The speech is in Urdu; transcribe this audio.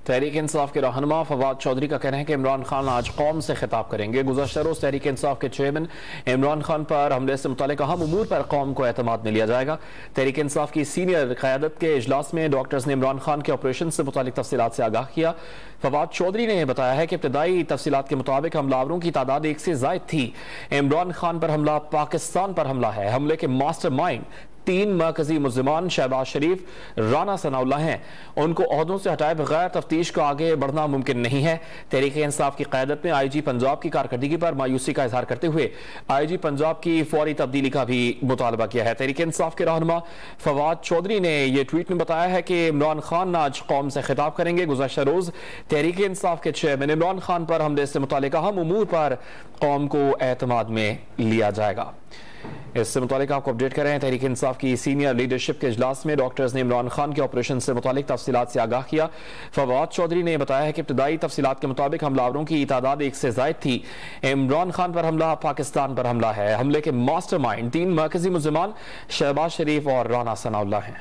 تحریک انصاف کے رہنما فواد چودھری کا کہنا ہے کہ عمران خان آج قوم سے خطاب کریں گے۔ گزشتہ روز تحریک انصاف کے چیئرمین عمران خان پر حملے سے متعلق اہم امور پر قوم کو اعتماد میں لیا جائے گا۔ تحریک انصاف کی سینئر قیادت کے اجلاس میں ڈاکٹرز نے عمران خان کے آپریشن سے متعلق تفصیلات سے آگاہ کیا۔ فواد چودھری نے بتایا ہے کہ ابتدائی تفصیلات کے مطابق حملہ آوروں کی تعداد 1 سے زائد تھی۔ عمران خان پر حملہ پاکستان پر حملہ ہے۔ حملے کے ماسٹر مائنڈ 3 مرکزی ملزمان شہباز شریف، رانا ثناءاللہ ہیں۔ ان کو عہدوں سے ہٹائے بغیر تفتیش کو آگے بڑھنا ممکن نہیں ہے۔ تحریک انصاف کی قیادت میں آئی جی پنجاب کی کارکردگی پر مایوسی کا اظہار کرتے ہوئے آئی جی پنجاب کی فوری تبدیلی کا بھی مطالبہ کیا ہے۔ تحریک انصاف کے رہنما فواد چودھری نے یہ ٹویٹ میں بتایا ہے کہ عمران خان آج قوم سے خطاب کریں گے۔ گزشتہ روز تحریک انصاف کے چیئرمین عمران خان پر حملے سے متعلق اہم امور پر قوم کو اعتماد میں لیا جائے گا۔ اس سے متعلق آپ کو اپڈیٹ کر رہے ہیں۔ تحریک انصاف کی سینئر لیڈرشپ کے اجلاس میں ڈاکٹرز نے عمران خان کے آپریشن سے متعلق تفصیلات سے آگاہ کیا۔ فواد چودھری نے بتایا ہے کہ ابتدائی تفصیلات کے مطابق حملہ آوروں کی تعداد 1 سے زائد تھی۔ عمران خان پر حملہ پاکستان پر حملہ ہے۔ حملے کے ماسٹر مائنڈ 3 مرکزی ملزمان شہباز شریف اور رانا ثناءاللہ ہیں۔